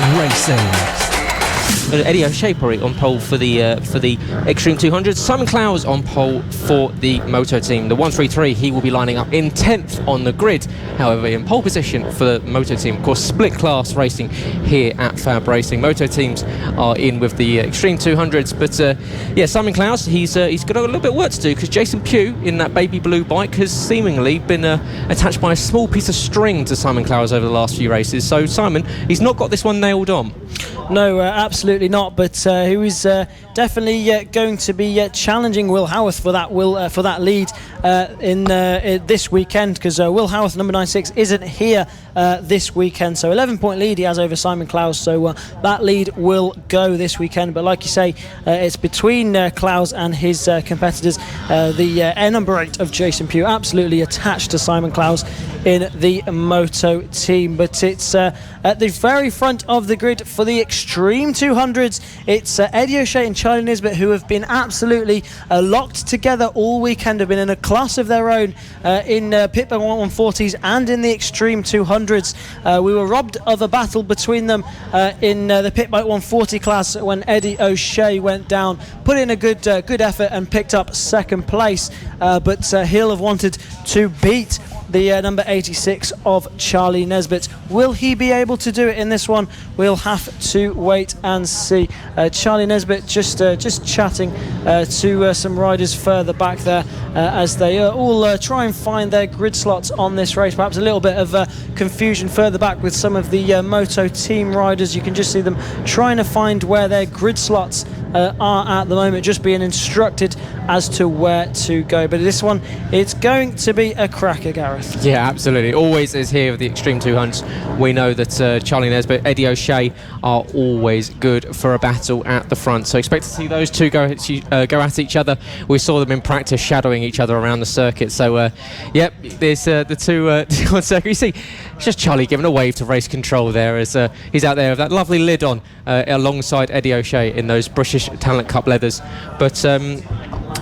FAB-Racing. Eddie O'Shea probably on pole for the Extreme 200. Simon Clowes on pole for the MotoTeam. The 133, he will be lining up in 10th on the grid. However, in pole position for the MotoTeam. Of course, split class racing here at FAB-Racing. MotoTeams are in with the Extreme 200s. But yeah, Simon Clowes, he's got a little bit of work to do, because Jason Pugh in that baby blue bike has seemingly been attached by a small piece of string to Simon Clowes over the last few races. So Simon, he's not got this one nailed on. No, absolutely not. But he was definitely going to be challenging Will Howarth for that lead in this weekend, because Will Howarth, number 96, isn't here this weekend. So 11-point lead he has over Simon Clowes. So that lead will go this weekend. But like you say, it's between Clowes and his competitors. The air number 8 of Jason Pugh absolutely attached to Simon Clowes in the MotoTeam. But it's at the very front of the grid for the Extreme 200s. It's Eddie O'Shea and Charlie Nisbet, who have been absolutely locked together all weekend, have been in a class of their own in Pit Bike 140s and in the Extreme 200s. We were robbed of a battle between them in the Pit Bike 140 class when Eddie O'Shea went down, put in a good effort and picked up second place, but he'll have wanted to beat the number 86 of Charlie Nesbitt. Will he be able to do it in this one? We'll have to wait and see. Charlie Nesbitt just chatting to some riders further back there as they all try and find their grid slots on this race. Perhaps a little bit of confusion further back with some of the MotoTeam riders. You can just see them trying to find where their grid slots are at the moment, just being instructed as to where to go. But this one, it's going to be a cracker, Gareth. Yeah, absolutely. Always is here with the Extreme 200s. We know that Charlie Nesbitt, Eddie O'Shea are always good for a battle at the front. So expect to see those two go at each other. We saw them in practice shadowing each other around the circuit. So, yep, there's the two on circuit. You see, it's just Charlie giving a wave to race control there as he's out there with that lovely lid on alongside Eddie O'Shea in those British Talent Cup leathers. But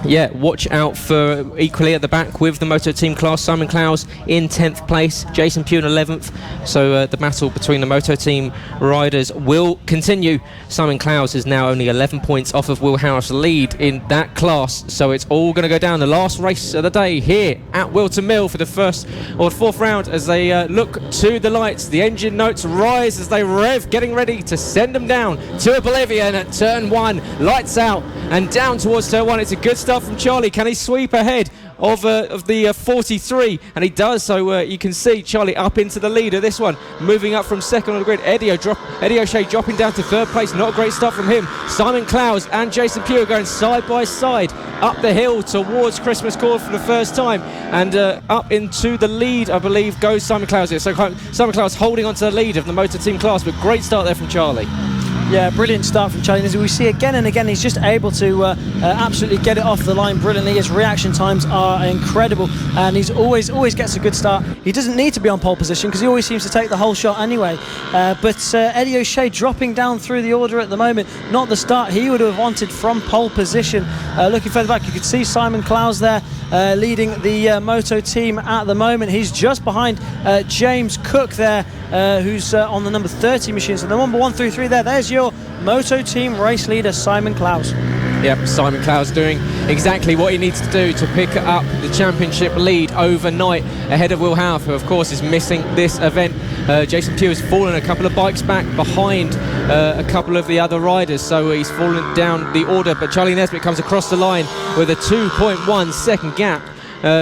yeah, watch out for equally at the back with the MotoTeam class. Simon Clowes in 10th place, Jason Pugh in 11th. So the battle between the MotoTeam riders will continue. Simon Clowes is now only 11 points off of Will Howarth's lead in that class. So it's all going to go down. The last race of the day here at Whilton Mill for the fourth round as they look to the lights. The engine notes rise as they rev, getting ready to send them down to Oblivion at turn 1. Lights out and down towards turn 1. It's a good start from Charlie. Can he sweep ahead of the 43? And he does. So you can see Charlie up into the lead of this one, moving up from second on the grid. Eddie O'Shea dropping down to third place. Not a great start from him. Simon Clowes and Jason Pugh going side by side up the hill towards Christmas Court for the first time, and up into the lead, I believe, goes Simon Clowes here. So Simon Clowes holding on to the lead of the MotoTeam class, but great start there from Charlie. Yeah, brilliant start from Charlie. As we see again and again, he's just able to absolutely get it off the line brilliantly. His reaction times are incredible, and he's always gets a good start. He doesn't need to be on pole position because he always seems to take the whole shot anyway. But Eddie O'Shea dropping down through the order at the moment, not the start he would have wanted from pole position. Looking further back, you can see Simon Clowes there leading the MotoTeam at the moment. He's just behind James Cook there, who's on the number 30 machine. So the number 1 through 3 there. There's your MotoTeam race leader, Simon Clowes. Yep, Simon Clowes doing exactly what he needs to do to pick up the championship lead overnight ahead of Will Howarth, who of course is missing this event. Jason Pugh has fallen a couple of bikes back behind a couple of the other riders, so he's fallen down the order, but Charlie Nesbitt comes across the line with a 2.1 second gap.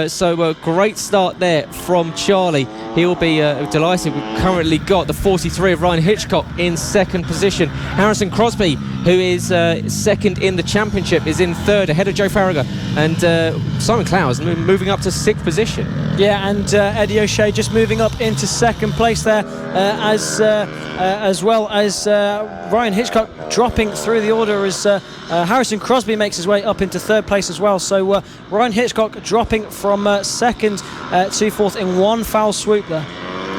So a great start there from Charlie. He'll be delighted. We've currently got the 43 of Ryan Hitchcock in second position. Harrison Crosby, who is second in the championship, is in third ahead of Joe Farragher. And Simon Clowes moving up to sixth position. Yeah, and Eddie O'Shea just moving up into second place there, as well as Ryan Hitchcock dropping through the order as Harrison Crosby makes his way up into third place as well. So Ryan Hitchcock dropping from second to fourth in one foul swoop there.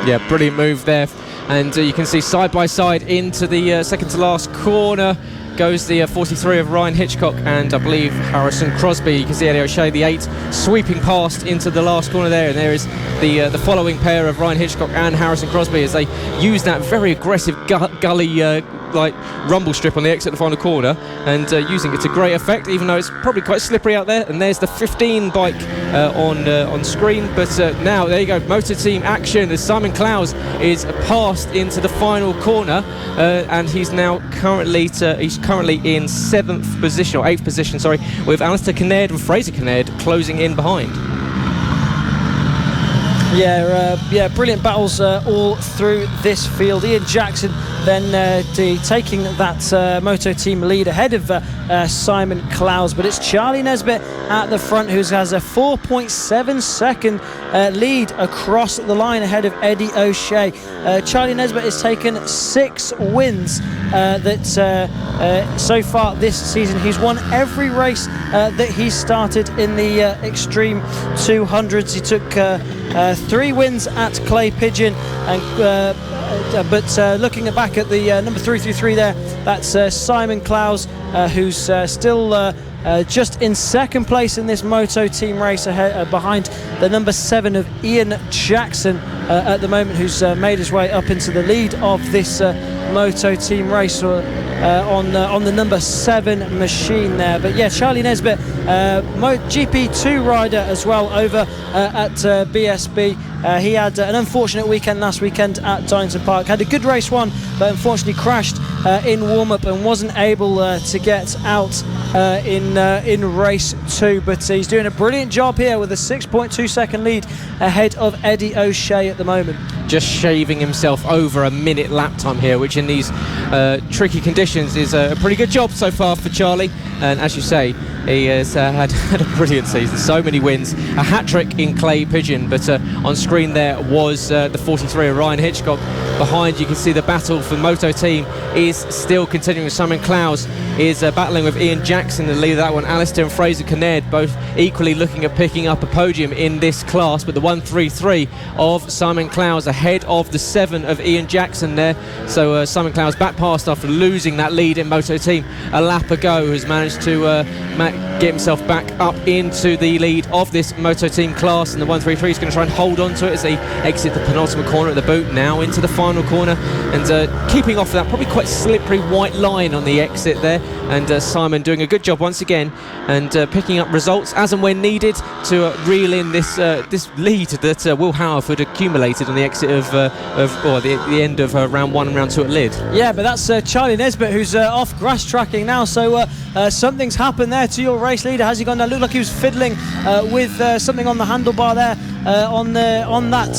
Yeah, brilliant move there. And you can see side by side into the second to last corner goes the 43 of Ryan Hitchcock and I believe Harrison Crosby. You can see Eddie O'Shea, the 8, sweeping past into the last corner there, and there is the following pair of Ryan Hitchcock and Harrison Crosby as they use that very aggressive gully like rumble strip on the exit of the final corner, and using it to great effect, even though it's probably quite slippery out there. And there's the 15 bike on screen, but now there you go, MotoTeam action as Simon Clowes is passed into the final corner, and he's now currently in 7th position, or 8th position, sorry, with Alistair Kinnaird and Fraser Kinnaird closing in behind. Yeah, brilliant battles all through this field. Ian Jackson then taking that MotoTeam lead ahead of Simon Clowes, but it's Charlie Nesbitt at the front who has a 4.7 second lead across the line ahead of Eddie O'Shea. Charlie Nesbitt has taken 6 wins so far this season. He's won every race that he's started in the Extreme 200s. He took 3 wins at Clay Pigeon, and but looking back at the number 333 there, that's Simon Clowes, who's still just in 2nd place in this MotoTeam race, behind the number 7 of Ian Jackson at the moment, who's made his way up into the lead of this MotoTeam race on the number 7 machine there. But yeah, Charlie Nesbitt, GP2 rider as well over at BSB. He had an unfortunate weekend last weekend at Donington Park. Had a good race 1, but unfortunately crashed in warm-up and wasn't able to get out in race 2. But he's doing a brilliant job here with a 6.2 second lead ahead of Eddie O'Shea at the moment. Just shaving himself over a minute lap time here, which in these tricky conditions is a pretty good job so far for Charlie. And as you say, he has had a brilliant season. So many wins, a hat-trick in Clay Pigeon, but on screen there was the 43 of Ryan Hitchcock. Behind you can see the battle for MotoTeam is still continuing. Simon Clowes is battling with Ian Jackson, the lead of that one. Alistair and Fraser Kinnaird both equally looking at picking up a podium in this class, but the 133 of Simon Clowes ahead of the 7 of Ian Jackson there. So Simon Clowes back past after losing that lead in MotoTeam a lap ago, has managed to get himself back up into the lead of this MotoTeam class, and the 133 is going to try and hold on to it as they exit the penultimate corner at the boot, now into the final corner, and keeping off that probably quite slippery white line on the exit there, and Simon doing a good job once again, and picking up results as and when needed to reel in this lead that Will Howarth had accumulated on the exit of the end of round 1 and round 2 at Lydd. Yeah, but that's Charlie Nesbitt who's off grass tracking now, so something's happened there to your race leader. Has he gone down? Looked like he was fiddling with something on the handlebar there on that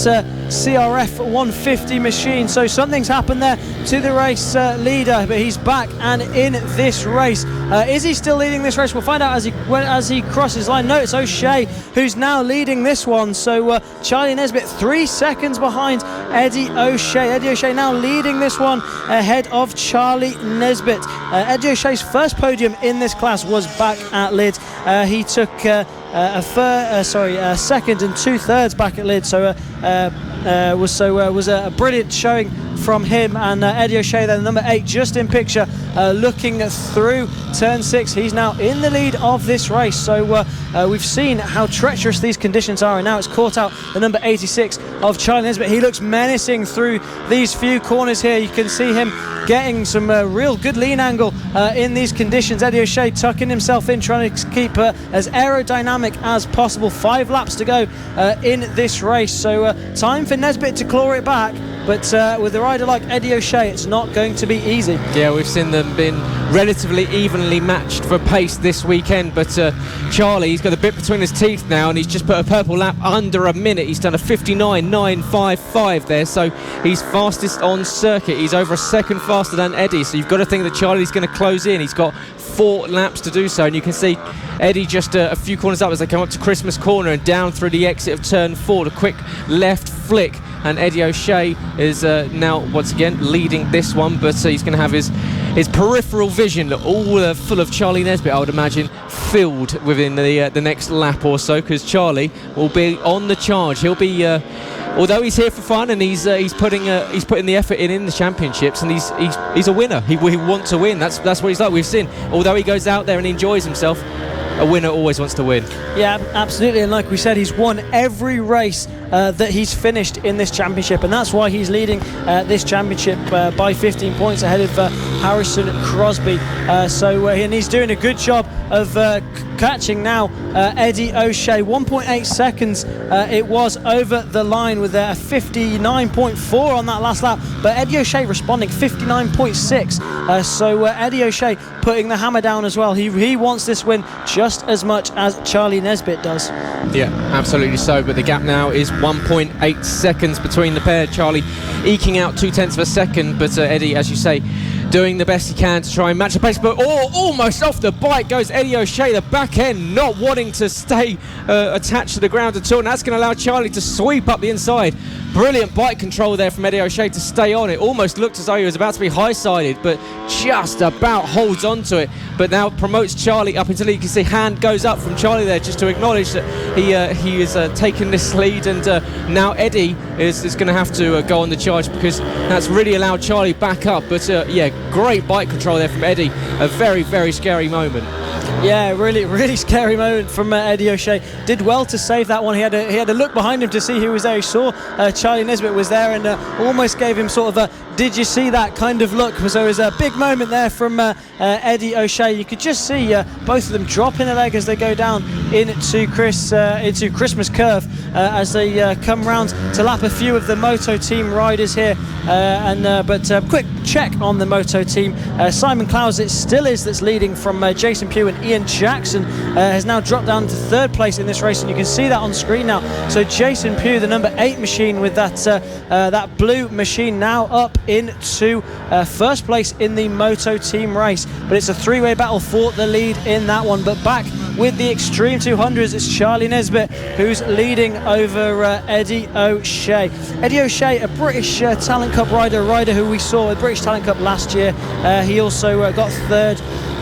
CRF 150 machine. So something's happened there to the race leader, but he's back and in this race. Is he still leading this race? We'll find out as he crosses line. No, it's O'Shea who's now leading this one. So Charlie Nesbitt 3 seconds behind Eddie O'Shea. Eddie O'Shea now leading this one ahead of Charlie Nesbitt. Eddie O'Shea's first podium in this class was back at Lydd. He took a 2nd and 2/3 back at Lydd, so was a brilliant showing from him. And Eddie O'Shea then, number 8, just in picture, looking through turn 6. He's now in the lead of this race. So we've seen how treacherous these conditions are, and now it's caught out the number 86 of Charlie Nesbitt. He looks menacing through these few corners here. You can see him getting some real good lean angle in these conditions. Eddie O'Shea tucking himself in, trying to keep as aerodynamic as possible. 5 laps to go in this race, so time for Nesbitt to claw it back, but with a rider like Eddie O'Shea, it's not going to be easy. Yeah, we've seen them been relatively evenly matched for pace this weekend, but Charlie's got a bit between his teeth now, and he's just put a purple lap under a minute. He's done a 59.955 there, so he's fastest on circuit. He's over a second faster than Eddie, so you've got to think that Charlie's going to close in. He's got 4 laps to do so, and you can see Eddie just a few corners up as they come up to Christmas Corner and down through the exit of turn 4, a quick left flick, and Eddie O'Shea is now once again leading this one, but he's going to have his peripheral vision all full of Charlie Nesbitt, I would imagine, filled within the next lap or so, because Charlie will be on the charge. He'll be although he's here for fun and he's putting the effort in the championships, and he's a winner. He wants to win. That's what he's like. We've seen, although he goes out there and enjoys himself, a winner always wants to win. Yeah, absolutely. And like we said, he's won every race that he's finished in this championship, and that's why he's leading this championship by 15 points ahead of Harrison Crosby. And he's doing a good job of catching now Eddie O'Shea. 1.8 seconds it was over the line with a 59.4 on that last lap, but Eddie O'Shea responding 59.6. So Eddie O'Shea putting the hammer down as well. He wants this win just as much as Charlie Nesbitt does. Yeah, absolutely so, but the gap now is 1.8 seconds between the pair. Charlie eking out 0.2 of a second, but Eddie, as you say, doing the best he can to try and match the pace, but almost off the bike goes Eddie O'Shea, the back end not wanting to stay attached to the ground at all, and that's going to allow Charlie to sweep up the inside. Brilliant bike control there from Eddie O'Shea to stay on it. Almost looked as though he was about to be high-sided, but just about holds on to it, but now promotes Charlie up until you can see hand goes up from Charlie there just to acknowledge that he is taking this lead, and now Eddie is going to have to go on the charge, because that's really allowed Charlie back up. But yeah, great bike control there from Eddie. A very, very scary moment. Yeah, really, really scary moment from Eddie O'Shea. Did well to save that one. He had a look behind him to see who was there. He saw Charlie Nesbitt was there, and almost gave him sort of a "did you see that" kind of look. So it was a big moment there from Eddie O'Shea. You could just see both of them dropping a leg as they go down into Christmas Curve as they come round to lap a few of the MotoTeam riders here. But quick check on the MotoTeam. Simon Clowes, it still is that's leading from Jason Pugh, and Ian Jackson has now dropped down to third place in this race, and you can see that on screen now. So Jason Pugh, the number 8 machine with that blue machine, now up into first place in the MotoTeam race. But it's a three-way battle for the lead in that one. But back with the Extreme 200s, it's Charlie Nesbitt who's leading over Eddie O'Shea. Eddie O'Shea, a British Talent Cup rider who we saw at British Talent Cup last year. He also got third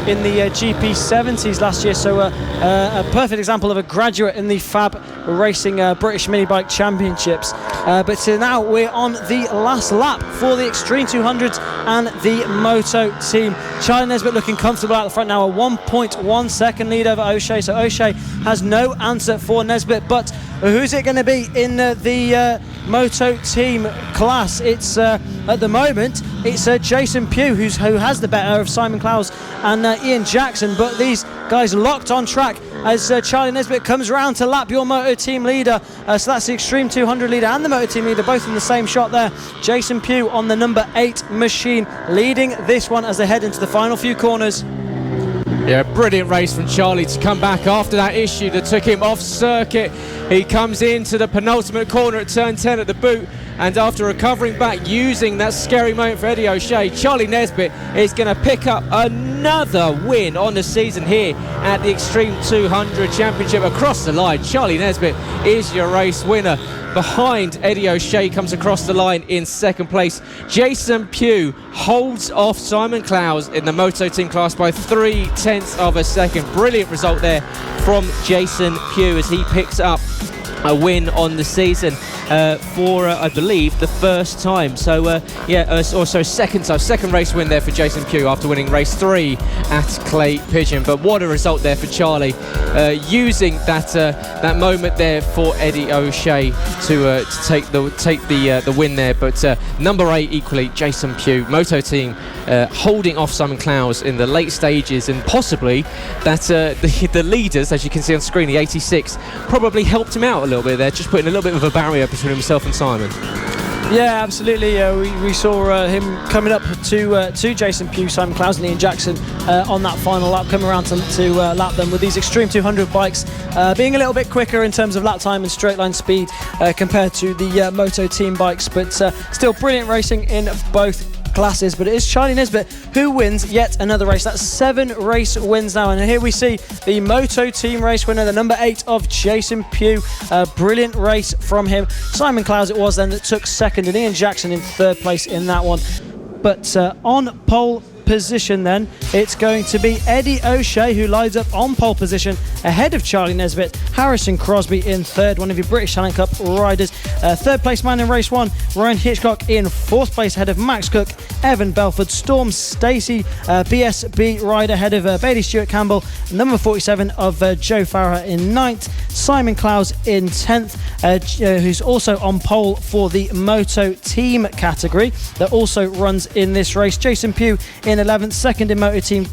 in the GP70s last year, so a perfect example of a graduate in the FAB-Racing British Minibike Championships. But now we're on the last lap for the Extreme 200s and the Moto Team. Charlie Nesbitt looking comfortable out the front now, a 1.1 second lead over O'Shea, so O'Shea has no answer for Nesbitt. But who's it going to be in the Moto Team class? It's at the moment it's Jason Pugh who has the better of Simon Clowes and Ian Jackson, but these guys locked on track as Charlie Nesbitt comes around to lap your Moto Team leader. So that's the Extreme 200 leader and the Moto Team leader, both in the same shot there. Jason Pugh on the number 8 machine, leading this one as they head into the final few corners. Yeah, brilliant race from Charlie to come back after that issue that took him off circuit. He comes into the penultimate corner at turn 10 at the boot, and after recovering back, using that scary moment for Eddie O'Shea, Charlie Nesbitt is going to pick up another win on the season here at the Extreme 200 Championship. Across the line, Charlie Nesbitt is your race winner. Behind Eddie O'Shea comes across the line in second place. Jason Pugh holds off Simon Clowes in the Moto Team class by 0.3 of a second. Brilliant result there from Jason Pugh as he picks up a win on the season for I believe the first time. So second race win there for Jason Pugh after winning race 3 at Clay Pigeon. But what a result there for Charlie, using that moment there for Eddie O'Shea to take the win there. But number 8 equally Jason Pugh, Moto Team, holding off Simon Clowes in the late stages, and possibly that the leaders, as you can see on screen, the 86, probably helped him out a little bit there, just putting a little bit of a barrier between himself and Simon. Yeah, absolutely. We saw him coming up to Jason Pugh, Simon Clowes and Ian Jackson on that final lap, coming around to lap them with these Extreme 200 bikes being a little bit quicker in terms of lap time and straight line speed compared to the Moto Team bikes, but still brilliant racing in both classes. But it is Charlie Nesbitt who wins yet another race. That's 7 race wins now, and here we see the Moto Team race winner, the number 8 of Jason Pugh. Brilliant race from him. Simon Clowes it was then that took second, and Ian Jackson in third place in that one. But on pole position then, it's going to be Eddie O'Shea who lines up on pole position ahead of Charlie Nesbitt. Harrison Crosby in third, one of your British Talent Cup riders. Third place man in race 1, Ryan Hitchcock in fourth place ahead of Max Cook, Evan Belford, Storm Stacey, BSB rider ahead of Bailey Stewart Campbell, number 47 of Joe Farah in ninth, Simon Clowes in 10th, who's also on pole for the MotoTeam category that also runs in this race. Jason Pugh in 11th, second in MotoTeam,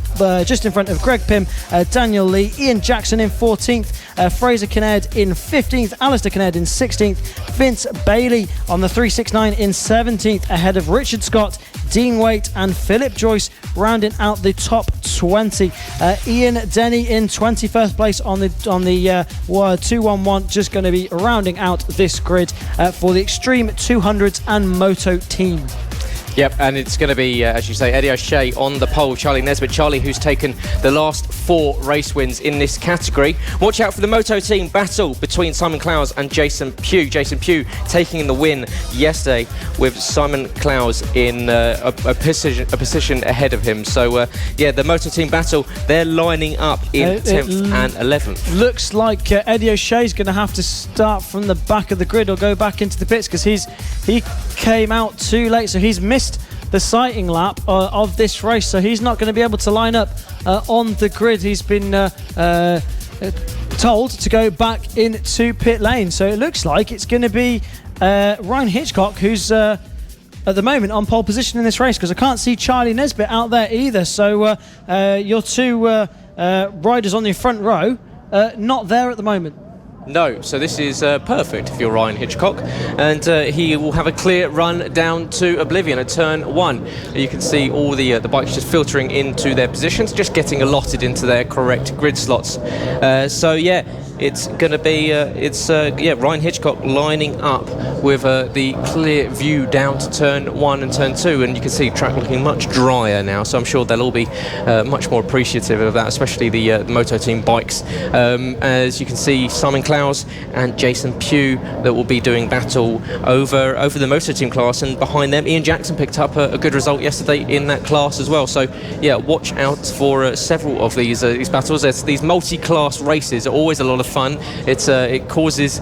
just in front of Greg Pym, Daniel Lee, Ian Jackson in 14th, Fraser Kinnaird in 15th, Alistair Kinnaird in 16th, Vince Bailey on the 369 in 17th ahead of Richard Scott, Dean Waite and Philip Joyce rounding out the top 20. Ian Denny in 21st place on the 211, just going to be rounding out this grid for the Extreme 200s and MotoTeam. Yep, and it's going to be, as you say, Eddie O'Shea on the pole, Charlie Nesbitt. Charlie, who's taken the last 4 race wins in this category. Watch out for the MotoTeam battle between Simon Clowes and Jason Pugh. Jason Pugh taking the win yesterday with Simon Clowes in a position ahead of him. So, yeah, the MotoTeam battle, they're lining up in 10th and 11th. Looks like Eddie O'Shea's going to have to start from the back of the grid or go back into the pits because he came out too late, so he's missed the sighting lap of this race, so he's not going to be able to line up on the grid. He's been told to go back into pit lane, so it looks like it's going to be Ryan Hitchcock who's at the moment on pole position in this race, because I can't see Charlie Nesbitt out there either. So your two riders on the front row not there at the moment. No, so this is perfect if you're Ryan Hitchcock, and he will have a clear run down to oblivion at turn 1. You can see all the bikes just filtering into their positions, just getting allotted into their correct grid slots. So yeah, it's going to be Ryan Hitchcock lining up with the clear view down to turn 1 and turn 2, and you can see track looking much drier now, so I'm sure they'll all be much more appreciative of that, especially the MotoTeam bikes. As you can see, Simon Clowes and Jason Pugh that will be doing battle over the MotoTeam class, and behind them Ian Jackson picked up a good result yesterday in that class as well. So yeah, watch out for several of these battles. These multi-class races are always a lot of fun. It causes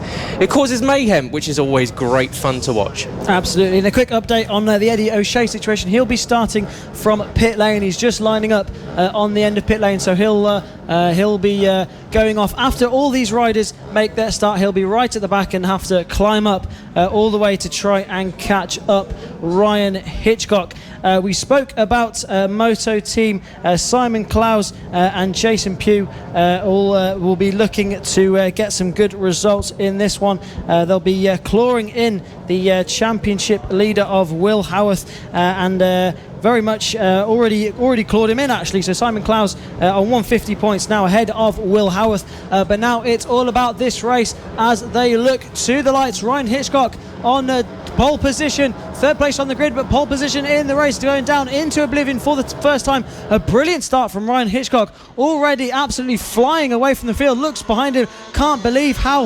mayhem, which is always great fun to watch. Absolutely. And a quick update on the Eddie O'Shea situation. He'll be starting from pit lane. He's just lining up on the end of pit lane, so he'll be going off after all these riders make their start. He'll be right at the back and have to climb up all the way to try and catch up Ryan Hitchcock. We spoke about MotoTeam. Simon Clowes and Jason Pugh all will be looking to get some good results in this one. They'll be clawing in the championship leader of Will Howarth, and very much already clawed him in actually. So Simon Clowes on 150 points now ahead of Will Howarth, but now it's all about this race as they look to the lights. Ryan Hitchcock on pole position, third place on the grid, but pole position in the race, going down into oblivion for the first time. A brilliant start from Ryan Hitchcock, already absolutely flying away from the field. Looks behind him, can't believe how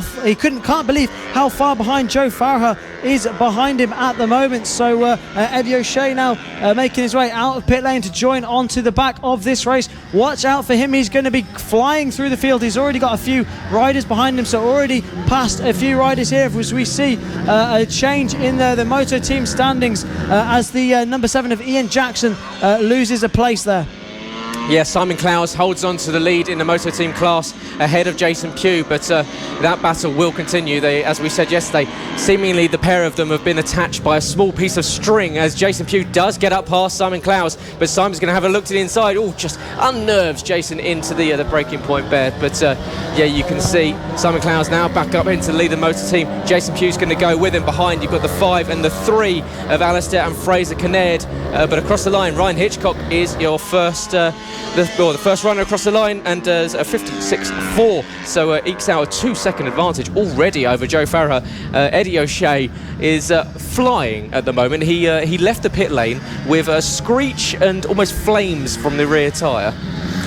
far behind Joe Farah is behind him at the moment. So Eddie O'Shea now making his way out of pit lane to join onto the back of this race. Watch out for him, he's going to be flying through the field. He's already got a few riders behind him, so already passed a few riders here as we see a change in the MotoTeam standings as the number 7 of Ian Jackson loses a place there. Yeah, Simon Clowes holds on to the lead in the MotoTeam class ahead of Jason Pugh, but that battle will continue. As we said yesterday, seemingly the pair of them have been attached by a small piece of string as Jason Pugh does get up past Simon Clowes, but Simon's going to have a look to the inside. Oh, just unnerves Jason into the breaking point there. But yeah, you can see Simon Clowes now back up into the lead of the MotoTeam. Jason Pugh's going to go with him behind. You've got the 5 and the 3 of Alistair and Fraser Kinnaird, but across the line, Ryan Hitchcock is your first the first runner across the line, and a 56.4, so ekes out a 2-second advantage already over Joe Farah. Eddie O'Shea is flying at the moment. He left the pit lane with a screech and almost flames from the rear tyre.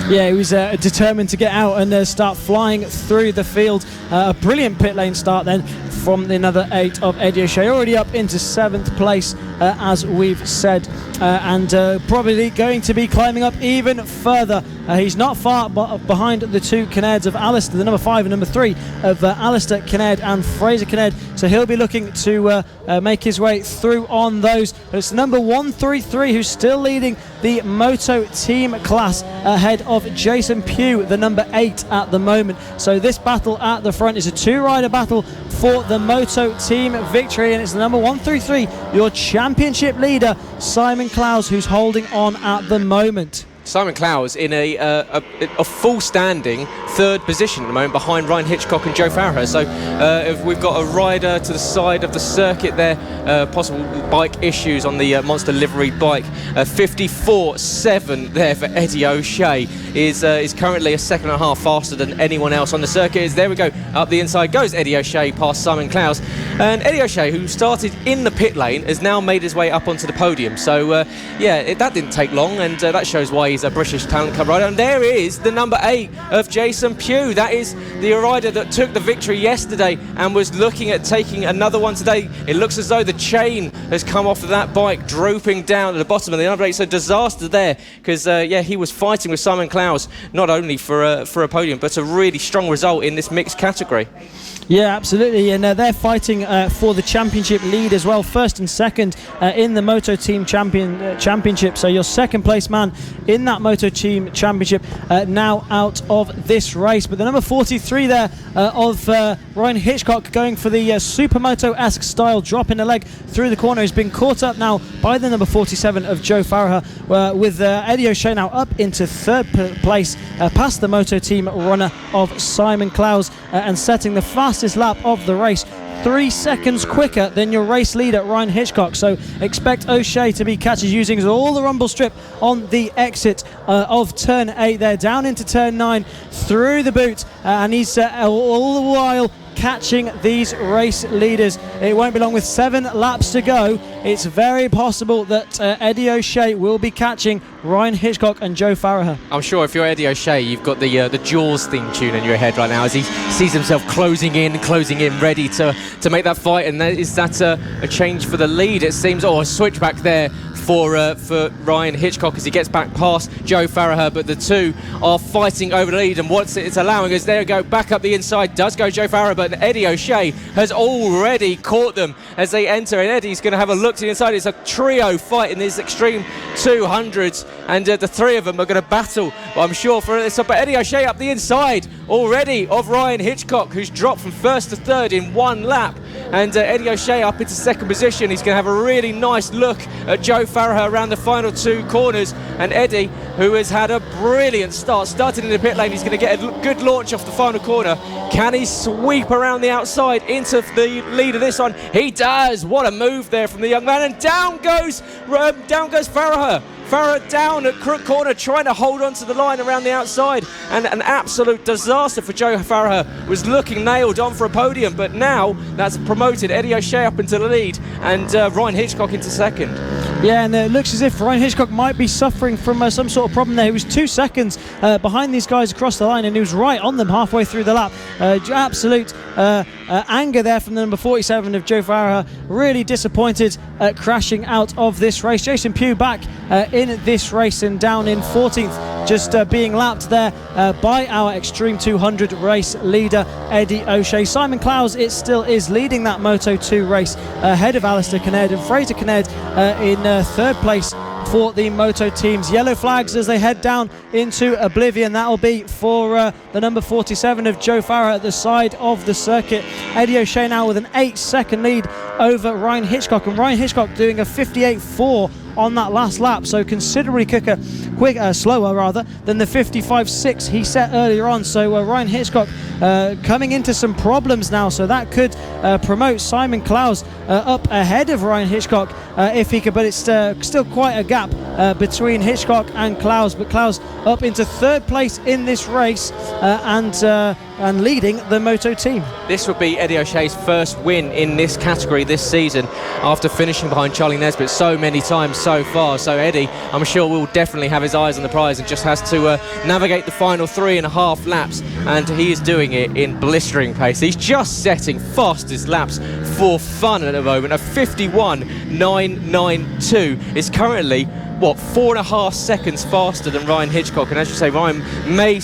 Yeah, he was determined to get out and start flying through the field. A brilliant pit lane start then from the another 8 of Eddie O'Shea, already up into 7th place as we've said, and probably going to be climbing up even further. He's not far behind the two Kinnairds of Alistair, the number 5 and number 3 of Alistair Kinnaird and Fraser Kinnaird, so he'll be looking to make his way through on those. It's number 133 who's still leading the MotoTeam class ahead of Jason Pugh, the number 8 at the moment. So this battle at the front is a two-rider battle for the MotoTeam victory, and it's the number 133, your championship leader, Simon Clowes, who's holding on at the moment. Simon Clowes in a full standing third position at the moment behind Ryan Hitchcock and Joe Farah. So if we've got a rider to the side of the circuit there, possible bike issues on the Monster livery bike. 54.7 there for Eddie O'Shea is currently a second and a half faster than anyone else on the circuit. There we go, up the inside goes Eddie O'Shea past Simon Clowes, and Eddie O'Shea, who started in the pit lane, has now made his way up onto the podium. So that didn't take long, and that shows why he's a British Talent Cup rider. And there is the number 8 of Jason Pugh. That is the rider that took the victory yesterday and was looking at taking another one today. It looks as though the chain has come off of that bike, drooping down at the bottom of the number 8. So disaster there, because he was fighting with Simon Clowes not only for a podium, but a really strong result in this mixed category. Yeah, absolutely, and they're fighting for the championship lead as well, first and second in the MotoTeam championship. So your second place man in that MotoTeam championship now out of this race. But the number 43 there of Ryan Hitchcock going for the Supermoto-esque style drop in the leg through the corner has been caught up now by the number 47 of Joe Farah, with Eddie O'Shea now up into third place past the MotoTeam runner of Simon Clowes, and setting the fastest lap of the race, 3 seconds quicker than your race leader Ryan Hitchcock. So expect O'Shea to be catches using all the rumble strip on the exit of turn 8 there, down into turn 9 through the boot, and he's all the while catching these race leaders. It won't be long, with 7 laps to go. It's very possible that Eddie O'Shea will be catching Ryan Hitchcock and Joe Farah. I'm sure if you're Eddie O'Shea, you've got the Jaws theme tune in your head right now as he sees himself closing in, ready to make that fight. And is that a change for the lead? It seems, a switchback there for Ryan Hitchcock as he gets back past Joe Farah, but the two are fighting over the lead, and what it's allowing is there go back up the inside does go Joe Farah, but Eddie O'Shea has already caught them as they enter, and Eddie's going to have a look to the inside. It's a trio fight in these Extreme 200s, and the three of them are going to battle, I'm sure, for this. But Eddie O'Shea up the inside already of Ryan Hitchcock, who's dropped from first to third in 1 lap, and Eddie O'Shea up into second position. He's going to have a really nice look at Joe Farah around the final 2 corners, and Eddie, who has had a brilliant start, started in the pit lane, he's going to get a good launch off the final corner. Can he sweep around the outside into the lead of this one? He does. What a move there from the young man, and down goes Farah. Farah down at Crook Corner, trying to hold on to the line around the outside, and an absolute disaster for Joe Farah. Was looking nailed on for a podium, but now that's promoted Eddie O'Shea up into the lead, and Ryan Hitchcock into second. Yeah, and it looks as if Ryan Hitchcock might be suffering from some sort of problem there. He was 2 seconds behind these guys across the line, and he was right on them halfway through the lap. Absolute anger there from the number 47 of Joe Farah. Really disappointed at crashing out of this race. Jason Pugh back in this race and down in 14th, just being lapped there by our Extreme 200 race leader Eddie O'Shea. Simon Clowes still is leading that Moto2 race ahead of Alistair Kinnaird, and Fraser Kinnaird in third place for the Moto teams. Yellow flags as they head down into oblivion. That'll be for the number 47 of Joe Farah at the side of the circuit. Eddie O'Shea now with an 8-second lead over Ryan Hitchcock, and Ryan Hitchcock doing a 58.4 on that last lap, so considerably slower than the 55.6 he set earlier on. So Ryan Hitchcock coming into some problems now, so that could promote Simon Clowes up ahead of Ryan Hitchcock if he could, but it's still quite a gap between Hitchcock and Klaus, but Klaus up into third place in this race and leading the Moto team. This would be Eddie O'Shea's first win in this category this season after finishing behind Charlie Nesbitt so many times so far. So Eddie, I'm sure, will definitely have his eyes on the prize and just has to navigate the final 3.5 laps, and he is doing it in blistering pace. He's just setting fastest laps for fun at the moment. A 51.992 is currently 4.5 seconds faster than Ryan Hitchcock, and as you say, Ryan may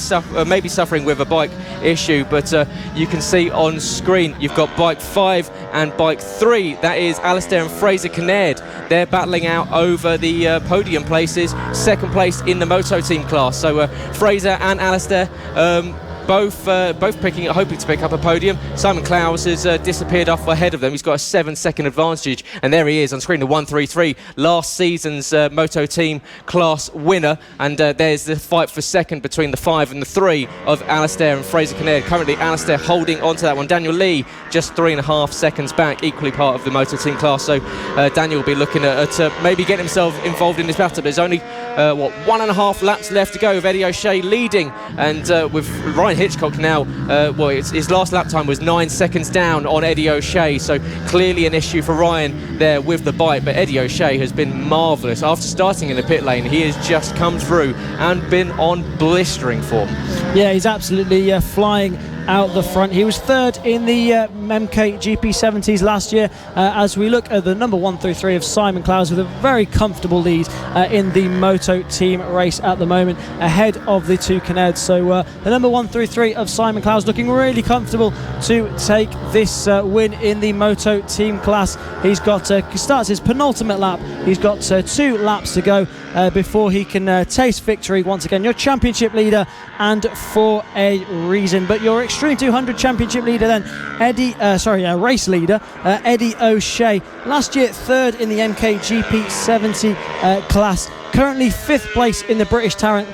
be suffering with a bike issue, but you can see on screen you've got bike 5 and bike 3. That is Alistair and Fraser Kinnaird. They're battling out over the podium places, second place in the Moto team class. So Fraser and Alistair both hoping to pick up a podium. Simon Klaus has disappeared off ahead of them. He's got a 7-second advantage, and there he is on screen, the 133, last season's Moto team class winner. And there's the fight for second between the 5 and the 3 of Alistair and Fraser Kinnaird. Currently Alistair holding onto that one. Daniel Lee just 3.5 seconds back, equally part of the Moto team class. So Daniel will be looking at maybe getting himself involved in this battle. There's only 1.5 laps left to go, with Eddie O'Shea leading, and with Ryan Hitchcock now, his last lap time was 9 seconds down on Eddie O'Shea, so clearly an issue for Ryan there with the bike. But Eddie O'Shea has been marvellous. After starting in the pit lane, he has just come through and been on blistering form. Yeah, he's absolutely flying out the front. He was third in the MK GP70s last year. As we look at the number 133 of Simon Klaus with a very comfortable lead in the Moto team race at the moment, ahead of the two Kinnairds. So the number 133 of Simon Klaus looking really comfortable to take this win in the Moto team class. He's got starts his penultimate lap. He's got 2 laps to go before he can taste victory once again. Your championship leader, and for a reason. But your Extreme 200 championship leader then, race leader, Eddie O'Shea. Last year, third in the MK GP70 class. Currently 5th place in the British Talent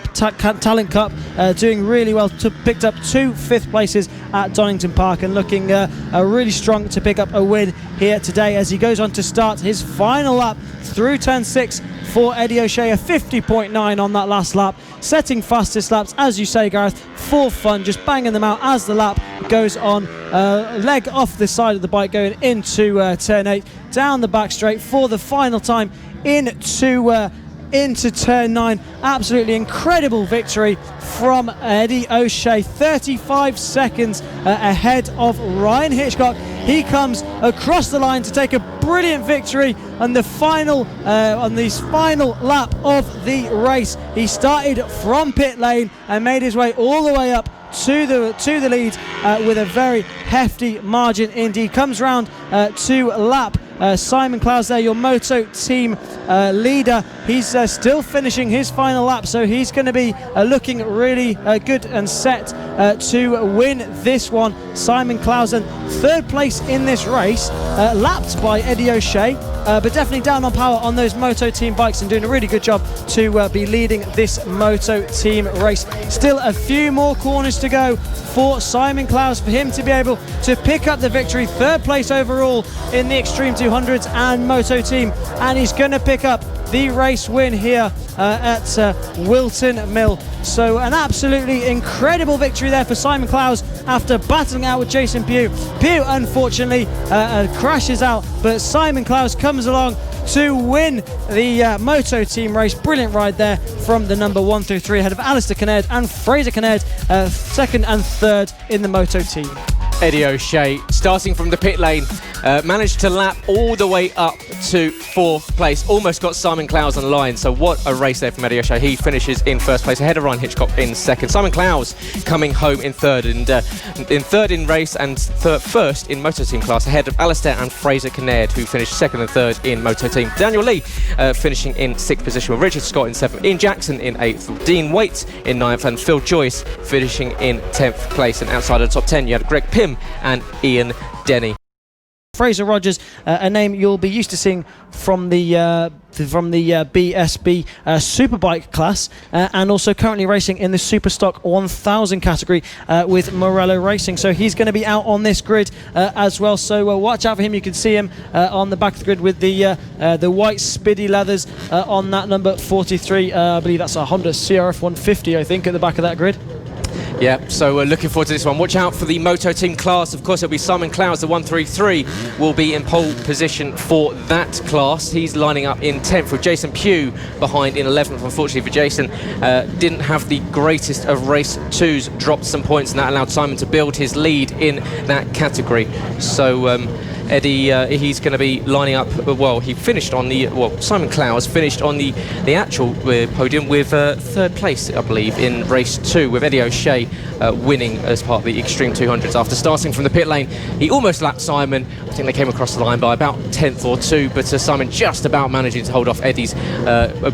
Cup, doing really well. Picked up 2 5th places at Donington Park, and looking really strong to pick up a win here today as he goes on to start his final lap through turn 6 for Eddie O'Shea. A 50.9 on that last lap, setting fastest laps, as you say, Gareth, for fun, just banging them out as the lap goes on. Leg off the side of the bike going into turn 8, down the back straight for the final time into turn 9. Absolutely incredible victory from Eddie O'Shea, 35 seconds ahead of Ryan Hitchcock. He comes across the line to take a brilliant victory on the final lap of the race. He started from pit lane and made his way all the way up to the lead with a very hefty margin indeed. Comes round to lap Simon Klaus there, your Moto team leader. He's still finishing his final lap, so he's going to be looking really good and set to win this one. Simon Klaus, third place in this race, lapped by Eddie O'Shea, but definitely down on power on those Moto team bikes and doing a really good job to be leading this Moto team race. Still a few more corners to go for Simon Klaus, for him to be able to pick up the victory. Third place overall in the Extreme 200s and Moto team, and he's going to pick up the race win here at Whilton Mill. So an absolutely incredible victory there for Simon Klaus after battling out with Jason Pugh. Pugh unfortunately crashes out, but Simon Klaus comes along to win the Moto team race. Brilliant ride there from the number 133 ahead of Alistair Kinnaird and Fraser Kinnaird, second and third in the Moto team. Eddie O'Shea, starting from the pit lane, managed to lap all the way up to 4th place. Almost got Simon Klaus on the line, so what a race there from Eddie O'Shea. He finishes in 1st place ahead of Ryan Hitchcock in 2nd. Simon Klaus coming home in 3rd, and in 3rd in race and 1st in Moto team class ahead of Alistair and Fraser Kinnaird, who finished 2nd and 3rd in Moto team. Daniel Lee finishing in 6th position, with Richard Scott in 7th, Ian Jackson in 8th, Dean Waite in 9th, and Phil Joyce finishing in 10th place. And outside of the top 10 you had Greg Pym and Ian Denny. Fraser Rogers, a name you'll be used to seeing from the BSB Superbike class, and also currently racing in the Superstock 1000 category with Morello Racing. So he's going to be out on this grid as well. So watch out for him. You can see him on the back of the grid with the white Spiddy leathers on that number 43. I believe that's a Honda CRF 150, I think, at the back of that grid. Yeah, so we're looking forward to this one. Watch out for the MotoTeam class. Of course, it'll be Simon Clowes, the 133, will be in pole position for that class. He's lining up in 10th with Jason Pugh behind in 11th. Unfortunately for Jason, didn't have the greatest of race twos, dropped some points, and that allowed Simon to build his lead in that category. So Eddie, he's going to be lining up. Well, he finished on the. Well, Simon Clowes finished on the actual podium with third place, I believe, in race 2, with Eddie O'Shea winning as part of the Extreme 200s. After starting from the pit lane, he almost lapped Simon. I think they came across the line by about 10th or 2, but Simon just about managing to hold off Eddie's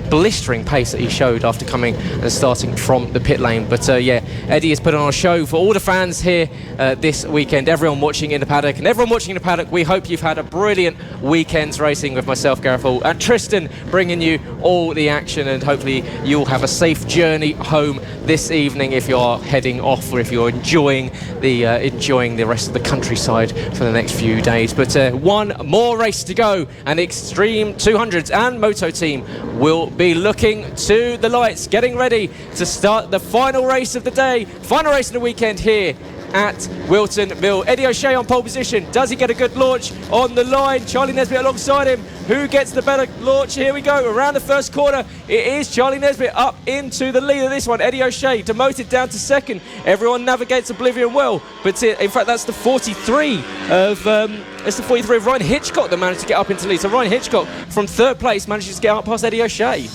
blistering pace that he showed after coming and starting from the pit lane. But yeah, Eddie has put on a show for all the fans here this weekend. Everyone watching in the paddock, and everyone watching in the paddock, we hope you've had a brilliant weekend's racing with myself, Gareth, and Trystan bringing you all the action, and hopefully you'll have a safe journey home this evening if you're heading off, or if you're enjoying the rest of the countryside for the next few days. But one more race to go, and Extreme 200s and MotoTeam will be looking to the lights, getting ready to start the final race of the day, final race of the weekend here at Whilton Mill. Eddie O'Shea on pole position. Does he get a good launch on the line? Charlie Nesbitt alongside him. Who gets the better launch? Here we go. Around the first corner, it is Charlie Nesbitt up into the lead of this one. Eddie O'Shea demoted down to second. Everyone navigates oblivion well, but in fact that's the 43 of Ryan Hitchcock that managed to get up into the lead. So Ryan Hitchcock from third place manages to get up past Eddie O'Shea.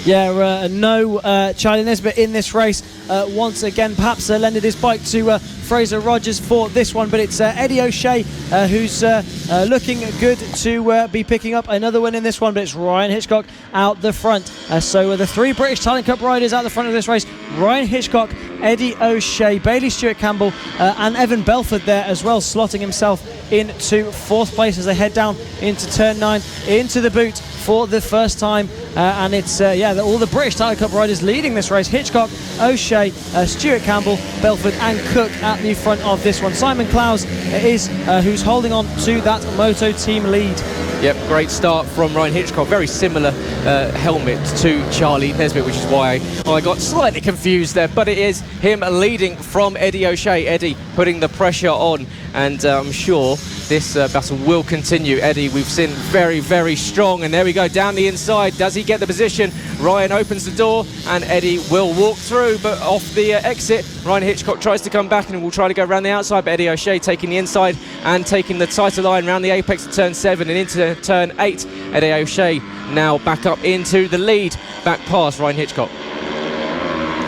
Yeah, no Charlie Nesbitt in this race once again. Perhaps lended his bike to Fraser Rogers for this one, but it's Eddie O'Shea who's looking good to be picking up another win in this one, but it's Ryan Hitchcock out the front. So the 3 British Talent Cup riders out the front of this race: Ryan Hitchcock, Eddie O'Shea, Bailey Stewart Campbell, and Evan Belford there as well, slotting himself into 4th place as they head down into turn 9, into the boot for the first time. And it's all the British Talent Cup riders leading this race: Hitchcock, O'Shea, Stewart Campbell, Belford and Cook at the front of this one. Simon Clowes is who's holding on to that MotoTeam lead. Yep, great start from Ryan Hitchcock. Very similar helmet to Charlie Nesbitt, which is why I got slightly confused there. But it is him leading from Eddie O'Shea. Eddie putting the pressure on, and I'm sure this battle will continue. Eddie, we've seen very, very strong, and there we go, down the inside. Does he get the position? Ryan opens the door, and Eddie will walk through, but off the exit, Ryan Hitchcock tries to come back and will try to go around the outside, but Eddie O'Shea taking the inside and taking the tighter line around the apex of turn 7 and into turn 8. Eddie O'Shea now back up into the lead, back past Ryan Hitchcock.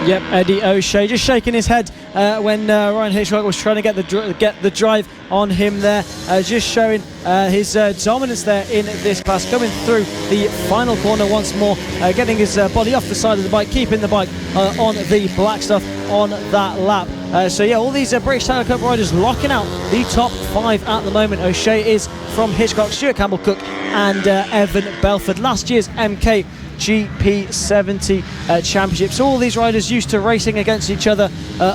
Yep, Eddie O'Shea just shaking his head when Ryan Hitchcock was trying to get the drive on him there, just showing his dominance there in this class, coming through the final corner once more, getting his body off the side of the bike, keeping the bike on the black stuff on that lap. So yeah, all these British Talent Cup riders locking out the top 5 at the moment. O'Shea is from Hitchcock, Stewart Campbell, Cook and Evan Belford, last year's MK GP70 championship. So all these riders used to racing against each other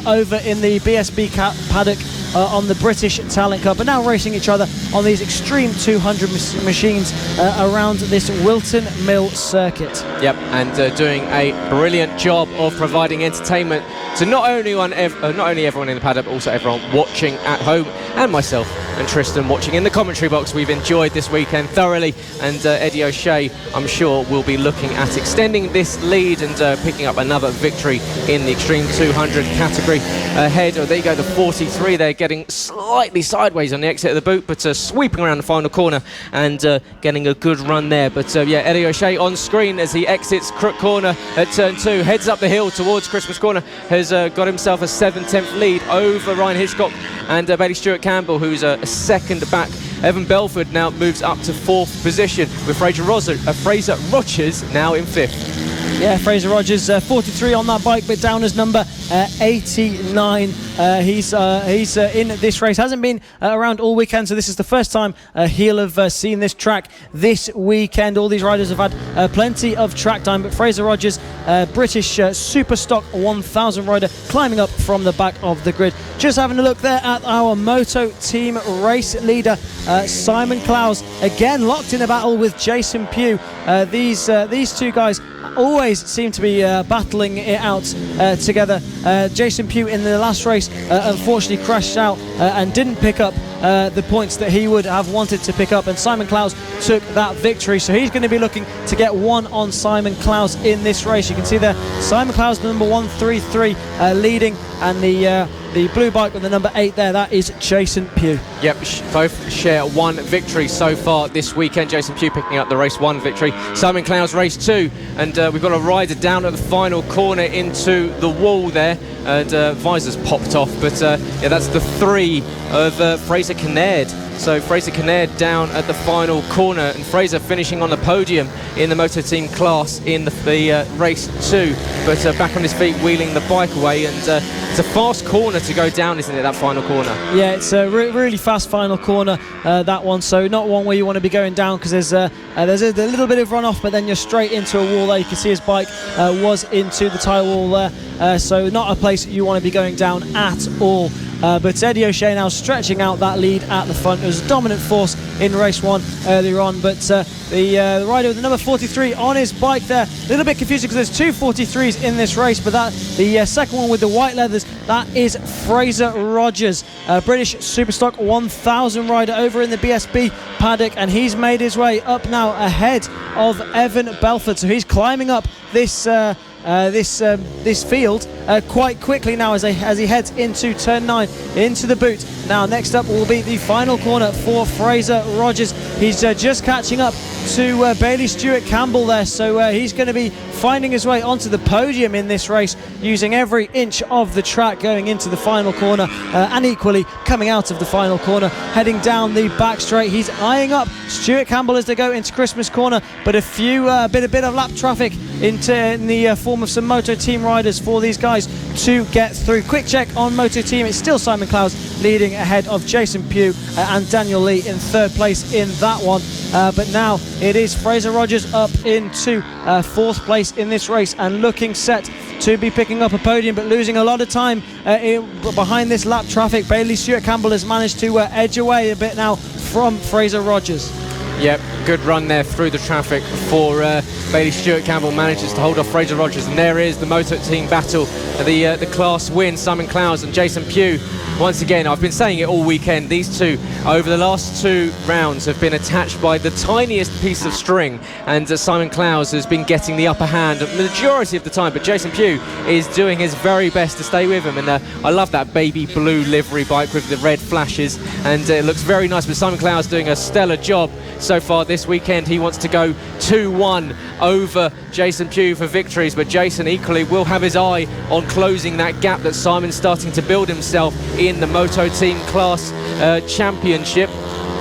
over in the BSB paddock on the British Talent Cup, and now racing each other on these Extreme 200 machines around this Whilton Mill circuit. Yep, and doing a brilliant job of providing entertainment to not only everyone in the paddock, but also everyone watching at home, and myself and Trystan watching in the commentary box. We've enjoyed this weekend thoroughly, and Eddie O'Shea, I'm sure, will be looking at extending this lead and picking up another victory in the Extreme 200 category. Ahead, there you go, the 43 there, getting slightly sideways on the exit of the boot, but sweeping around the final corner and getting a good run there. But yeah, Eddie O'Shea on screen as he exits Crook Corner at turn 2, heads up the hill towards Christmas Corner, has got himself a 7/10 lead over Ryan Hitchcock and Bailey Stewart Campbell, who's a second back. Evan Belford now moves up to 4th position, with Fraser Rogers now in 5th. Yeah, Fraser Rogers, 43 on that bike, but down as number 89. He's in this race. Hasn't been around all weekend, so this is the first time he'll have seen this track this weekend. All these riders have had plenty of track time, but Fraser Rogers, British super stock 1000 rider, climbing up from the back of the grid. Just having a look there at our MotoTeam race leader, Simon Clowes, again locked in a battle with Jason Pugh. These two guys always seem to be battling it out together. Jason Pugh in the last race unfortunately crashed out and didn't pick up the points that he would have wanted to pick up, and Simon Clowes took that victory, so he's going to be looking to get one on Simon Clowes in this race. You can see there Simon Clowes, the number 133, leading, and the blue bike with the number 8 there, that is Jason Pugh. Yep, both share one victory so far this weekend. Jason Pugh picking up the race 1 victory, Simon Clowes race 2, and we've got a rider down at the final corner into the wall there, and visor's popped off, but yeah, that's the 3 of Fraser Kinnaird. So Fraser Kinnaird down at the final corner, and Fraser finishing on the podium in the MotoTeam class in the race 2, but back on his feet wheeling the bike away, and it's a fast corner to go down, isn't it, that final corner? Yeah, it's a really fast final corner, that one, so not one where you want to be going down, because there's a little bit of runoff, but then you're straight into a wall there. You can see his bike was into the tyre wall there, so not a place you want to be going down at all. But Eddie O'Shea now stretching out that lead at the front. It was a dominant force in race 1 earlier on, but the rider with the number 43 on his bike there, a little bit confusing because there's 2 43s in this race, but the second one with the white leathers, that is Fraser Rogers, British Superstock 1000 rider over in the BSB paddock, and he's made his way up now ahead of Evan Belford, so he's climbing up this field quite quickly now as he heads into turn 9 into the boot. Now next up will be the final corner for Fraser Rogers. He's just catching up to Bailey Stewart Campbell there, so he's going to be finding his way onto the podium in this race, using every inch of the track going into the final corner, and equally coming out of the final corner, heading down the back straight. He's eyeing up Stewart Campbell as they go into Christmas corner, but a few bit of lap traffic in the form of some MotoTeam riders for these guys to get through. Quick check on MotoTeam, it's still Simon Clowes leading ahead of Jason Pugh and Daniel Lee in 3rd place in that one, but now it is Fraser Rogers up into 4th place in this race and looking set to be picking up a podium, but losing a lot of time behind this lap traffic. Bailey Stewart Campbell has managed to edge away a bit now from Fraser Rogers. Yep, good run there through the traffic for Bailey Stewart Campbell, manages to hold off Fraser Rogers, and there is the MotoTeam battle, the class win, Simon Clowes and Jason Pugh. Once again, I've been saying it all weekend, these two over the last 2 rounds have been attached by the tiniest piece of string, and Simon Clowes has been getting the upper hand the majority of the time, but Jason Pugh is doing his very best to stay with him, and I love that baby blue livery bike with the red flashes, and it looks very nice, but Simon Clowes doing a stellar job so far this weekend. He wants to go 2-1 over Jason Pugh for victories, but Jason equally will have his eye on closing that gap that Simon's starting to build himself in the MotoTeam class championship.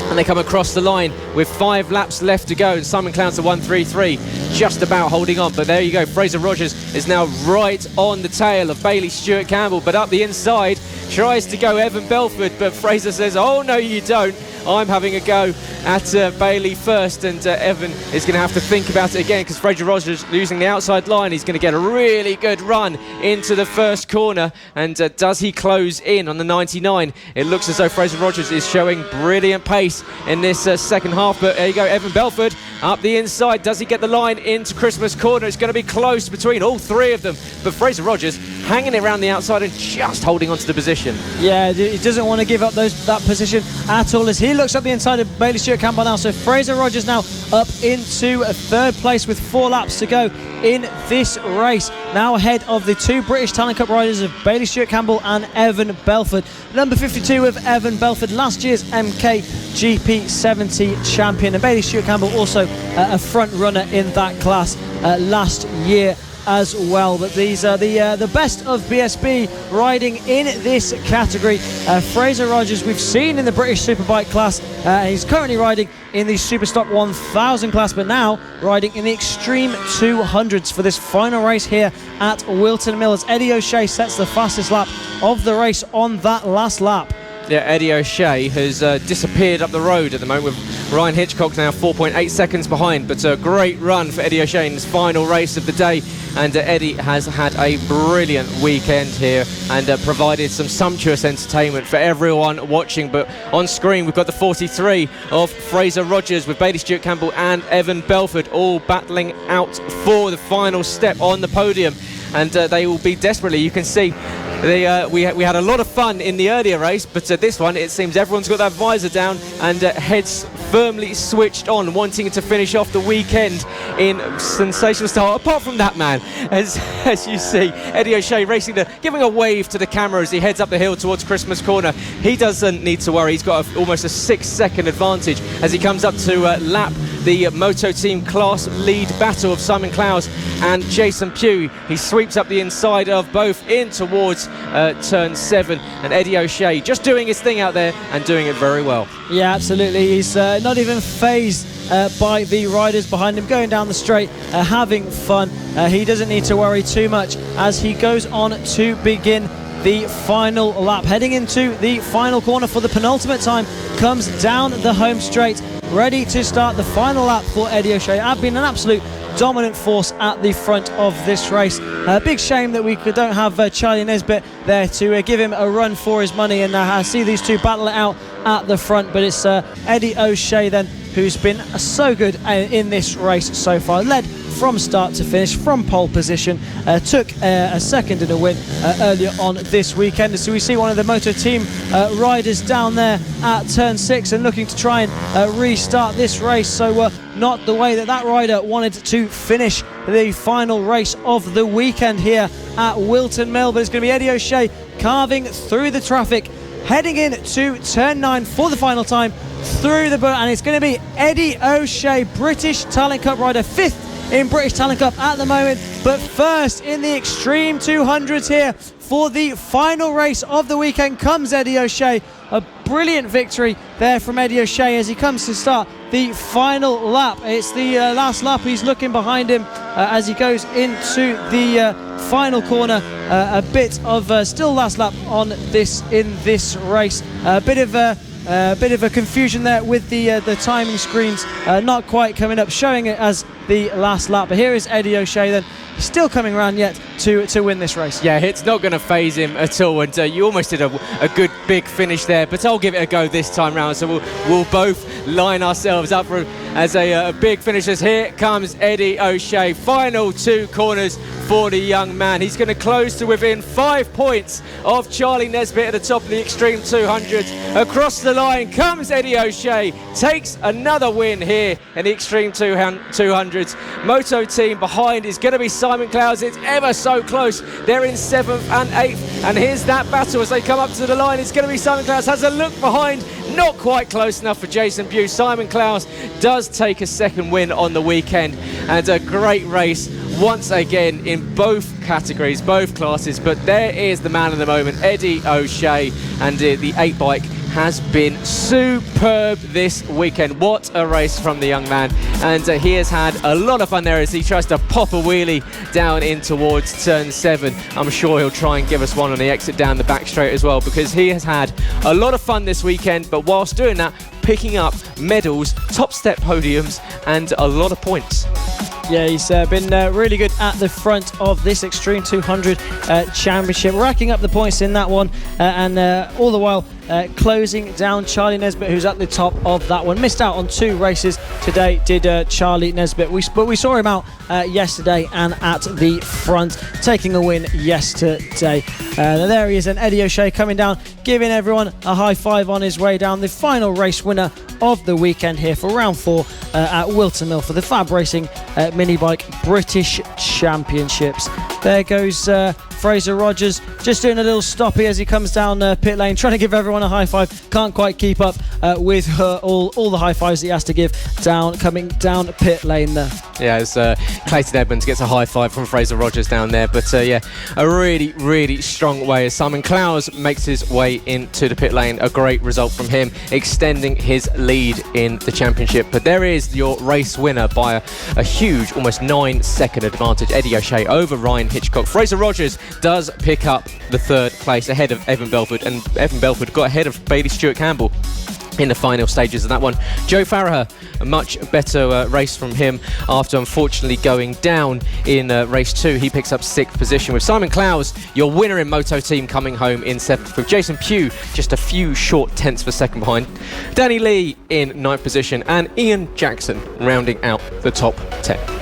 And they come across the line with 5 laps left to go, and Simon Clowes to 133, just about holding on, but there you go. Fraser Rogers is now right on the tail of Bailey Stewart Campbell, but up the inside tries to go Evan Belford, but Fraser says, oh no you don't, I'm having a go at Bailey first, and Evan is going to have to think about it again, because Fraser Rogers losing the outside line. He's going to get a really good run into the first corner, and does he close in on the 99? It looks as though Fraser Rogers is showing brilliant pace in this second half, but there you go, Evan Belford up the inside. Does he get the line into Christmas corner? It's going to be close between all 3 of them, but Fraser Rogers hanging it around the outside and just holding on to the position. Yeah, he doesn't want to give up that position at all, as he looks up the inside of Bailey Stewart Campbell now. So Fraser Rogers now up into 3rd place with 4 laps to go in this race, now ahead of the 2 British Talent Cup riders of Bailey Stewart Campbell and Evan Belford. Number 52 of Evan Belford, last year's MKGP 70 champion, and Bailey Stewart Campbell also a front runner in that class last year as well. But these are the best of BSB riding in this category. Fraser Rogers we've seen in the British Superbike class. He's currently riding in the Superstock 1000 class, but now riding in the Extreme 200s for this final race here at Whilton Mill, as Eddie O'Shea sets the fastest lap of the race on that last lap. Yeah, Eddie O'Shea has disappeared up the road at the moment, with Ryan Hitchcock now 4.8 seconds behind. But a great run for Eddie O'Shea in his final race of the day. And Eddie has had a brilliant weekend here and provided some sumptuous entertainment for everyone watching. But on screen, we've got the 43 of Fraser Rogers with Bailey Stewart Campbell and Evan Belford all battling out for the final step on the podium. And they will be desperately, you can see, we had a lot of fun in the earlier race, but this one, it seems everyone's got that visor down and heads firmly switched on, wanting to finish off the weekend in sensational style. Apart from that man, as you see, Eddie O'Shea racing giving a wave to the camera as he heads up the hill towards Christmas Corner. He doesn't need to worry. He's got almost a 6-second advantage as he comes up to lap the MotoTeam class lead battle of Simon Clowes and Jason Pugh. He sweeps up the inside of both in towards turn 7, and Eddie O'Shea just doing his thing out there and doing it very well. Yeah, absolutely. He's not even phased by the riders behind him, going down the straight, having fun. He doesn't need to worry too much as he goes on to begin the final lap. Heading into the final corner for the penultimate time, comes down the home straight, ready to start the final lap for Eddie O'Shea. I've been an absolute dominant force at the front of this race. Big shame that we don't have Charlie Nesbitt there to give him a run for his money, and I see these two battle it out at the front, but it's Eddie O'Shea then who's been so good in this race so far. Led from start to finish, from pole position, took a second in a win earlier on this weekend. So we see one of the MotoTeam riders down there at turn 6 and looking to try and restart this race. So not the way that rider wanted to finish the final race of the weekend here at Whilton Mill, but it's going to be Eddie O'Shea carving through the traffic, heading in to turn 9 for the final time through the boot, and it's going to be Eddie O'Shea, British Talent Cup rider, 5th in British Talent Cup at the moment, but first in the Extreme 200s here for the final race of the weekend comes Eddie O'Shea. A brilliant victory there from Eddie O'Shea as he comes to start the final lap. It's the last lap. He's looking behind him as he goes into the final corner. A bit of still last lap on this race. A bit of a confusion there with the timing screens not quite coming up, showing it as the last lap. But here is Eddie O'Shea then, still coming around yet to win this race. Yeah, it's not going to phase him at all, and you almost did a good big finish there, but I'll give it a go this time round. So we'll both line ourselves up for as a big finish. As here comes Eddie O'Shea, final 2 corners for the young man. He's going to close to within 5 points of Charlie Nesbitt at the top of the Extreme 200s. Across the line comes Eddie O'Shea, takes another win here in the Extreme 200s. MotoTeam behind is going to be Simon Clowes. It's ever so close. They're in 7th and 8th, and here's that battle as they come up to the line. It's going to be Simon Clowes, has a look behind, not quite close enough for Jason Pugh. Simon Clowes does take a second win on the weekend, and a great race once again in both categories, both classes. But there is the man of the moment, Eddie O'Shea, and the 8 bike has been superb this weekend. What a race from the young man, and he has had a lot of fun there as he tries to pop a wheelie down in towards turn 7. I'm sure he'll try and give us one on the exit down the back straight as well, because he has had a lot of fun this weekend, but whilst doing that, picking up medals, top step podiums, and a lot of points. Yeah, he's been really good at the front of this Extreme 200 championship, racking up the points in that one, and all the while closing down Charlie Nesbitt, who's at the top of that one. Missed out on 2 races today, did Charlie Nesbitt. But we saw him out yesterday and at the front, taking a win yesterday. There he is, and Eddie O'Shea coming down, giving everyone a high five on his way down. The final race winner of the weekend here for round 4 at Whilton Mill for the FAB-Racing Minibike British Championships. There goes Fraser Rogers, just doing a little stoppie as he comes down pit lane, trying to give everyone a high five. Can't quite keep up with all the high fives that he has to give coming down pit lane there. Yeah, as Clayton Edmonds gets a high five from Fraser Rogers down there. But yeah, a really, really strong way as Simon Clowes makes his way into the pit lane. A great result from him, extending his lead in the championship. But there is your race winner by a huge, almost 9-second advantage. Eddie O'Shea over Ryan Hitchcock. Fraser Rogers does pick up the 3rd place ahead of Evan Belford, and Evan Belford got ahead of Bailey Stewart Campbell in the final stages of that one. Joe Farraher, a much better race from him after unfortunately going down in race 2. He picks up 6th position, with Simon Clowes, your winner in MotoTeam, coming home in 7th, with Jason Pugh just a few short tenths for second behind. Danny Lee in 9th position, and Ian Jackson rounding out the top 10.